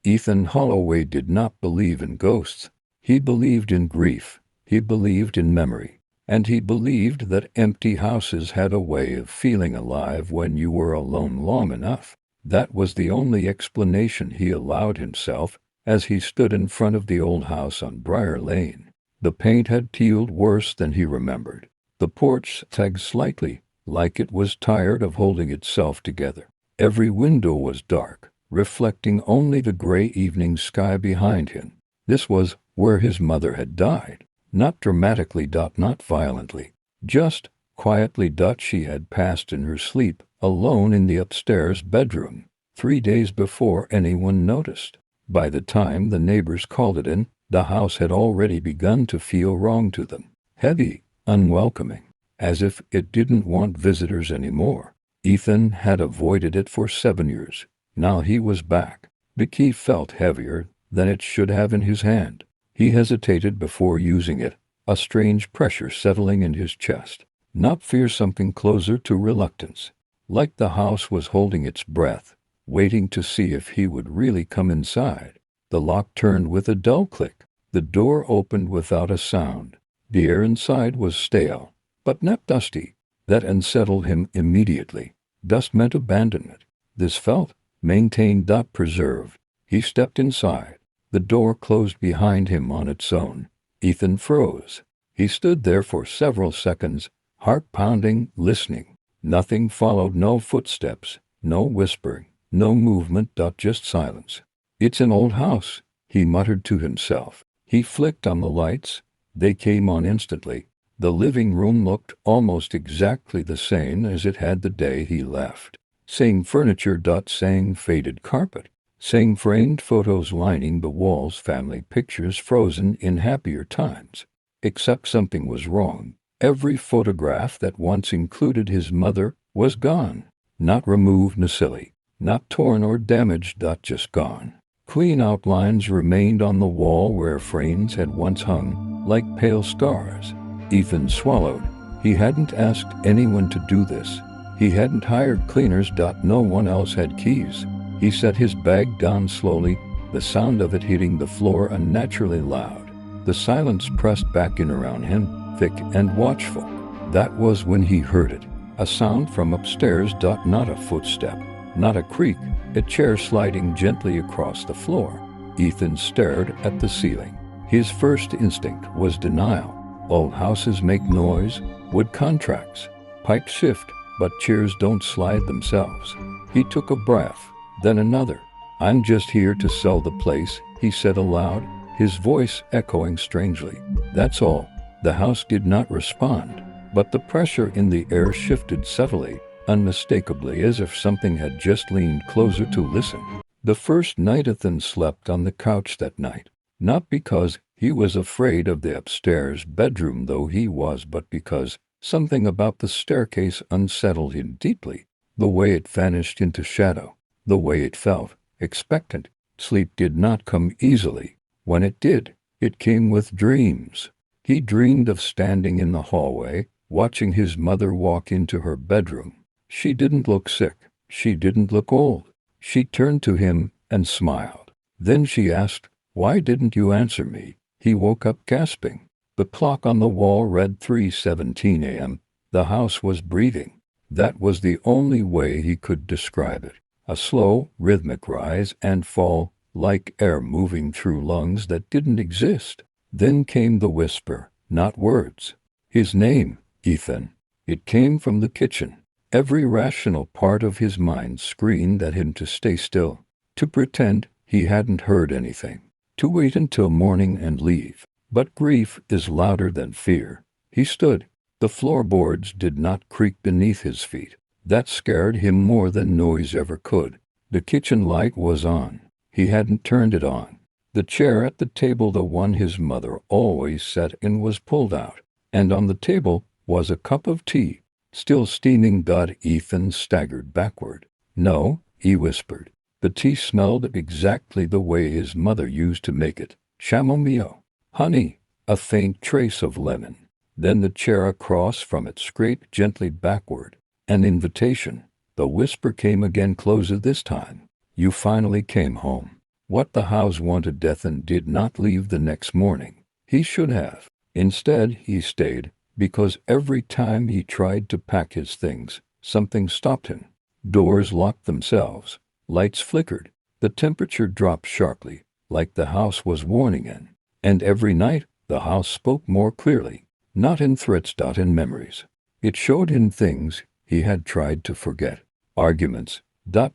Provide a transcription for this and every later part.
Ethan Holloway did not believe in ghosts. He believed in grief. He believed in memory. And he believed that empty houses had a way of feeling alive when you were alone long enough. That was the only explanation he allowed himself as he stood in front of the old house on Briar Lane. The paint had peeled worse than he remembered. The porch sagged slightly, like it was tired of holding itself together. Every window was dark, reflecting only the gray evening sky behind him. This was where his mother had died. Not dramatically, not violently. Just quietly. She had passed in her sleep, alone in the upstairs bedroom, 3 days before anyone noticed. By the time the neighbors called it in, the house had already begun to feel wrong to them. Heavy, unwelcoming, as if it didn't want visitors anymore. Ethan had avoided it for 7 years. Now he was back. The key felt heavier than it should have in his hand. He hesitated before using it, a strange pressure settling in his chest. Not fear, something closer to reluctance. Like the house was holding its breath, waiting to see if he would really come inside. The lock turned with a dull click. The door opened without a sound. The air inside was stale, but not dusty. That unsettled him immediately. Dust meant abandonment. This felt maintained, preserved. He stepped inside. The door closed behind him on its own. Ethan froze. He stood there for several seconds, heart pounding, listening. Nothing followed, no footsteps, no whispering, no movement, just silence. It's an old house, he muttered to himself. He flicked on the lights. They came on instantly. The living room looked almost exactly the same as it had the day he left. Same furniture, same faded carpet. Same framed photos lining the walls, family pictures frozen in happier times. Except something was wrong. Every photograph that once included his mother was gone. Not removed, not silly, not torn or damaged, just gone. Clean outlines remained on the wall where frames had once hung, like pale stars. Ethan swallowed. He hadn't asked anyone to do this. He hadn't hired cleaners. No one else had keys. He set his bag down slowly, the sound of it hitting the floor unnaturally loud. The silence pressed back in around him, thick and watchful. That was when he heard it. A sound from upstairs. Not a footstep, not a creak, a chair sliding gently across the floor. Ethan stared at the ceiling. His first instinct was denial. Old houses make noise, wood contracts, pipes shift, but chairs don't slide themselves. He took a breath. Then another. I'm just here to sell the place, he said aloud, his voice echoing strangely. That's all. The house did not respond, but the pressure in the air shifted subtly, unmistakably, as if something had just leaned closer to listen. The first night Ethan slept on the couch that night, not because he was afraid of the upstairs bedroom though he was, but because something about the staircase unsettled him deeply. The way it vanished into shadow. The way it felt, expectant. Sleep did not come easily. When it did, it came with dreams. He dreamed of standing in the hallway, watching his mother walk into her bedroom. She didn't look sick. She didn't look old. She turned to him and smiled. Then she asked, "Why didn't you answer me?" He woke up gasping. The clock on the wall read 3:17 a.m. The house was breathing. That was the only way he could describe it. A slow, rhythmic rise and fall, like air moving through lungs that didn't exist. Then came the whisper, not words. His name, Ethan. It came from the kitchen. Every rational part of his mind screamed at him to stay still, to pretend he hadn't heard anything, to wait until morning and leave. But grief is louder than fear. He stood. The floorboards did not creak beneath his feet. That scared him more than noise ever could. The kitchen light was on. He hadn't turned it on. The chair at the table, the one his mother always sat in, was pulled out, and on the table was a cup of tea, still steaming. Ethan staggered backward. "No," he whispered. The tea smelled exactly the way his mother used to make it. Chamomile, honey, a faint trace of lemon. Then the chair across from it scraped gently backward. An invitation. The whisper came again, closer this time. "You finally came home." What the house wanted. Ethan did not leave the next morning. He should have. Instead, he stayed, because every time he tried to pack his things, something stopped him. Doors locked themselves. Lights flickered. The temperature dropped sharply, like the house was warning him. And every night, the house spoke more clearly, not in threats, in memories. It showed him things he had tried to forget. Arguments,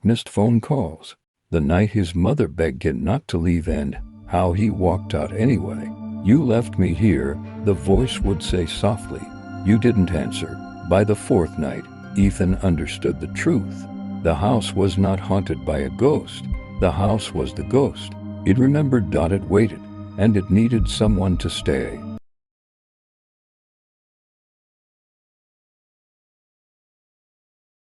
missed phone calls. The night his mother begged him not to leave, and how he walked out anyway. "You left me here," the voice would say softly. "You didn't answer." By the fourth night, Ethan understood the truth. The house was not haunted by a ghost. The house was the ghost. It remembered. It waited, and it needed someone to stay.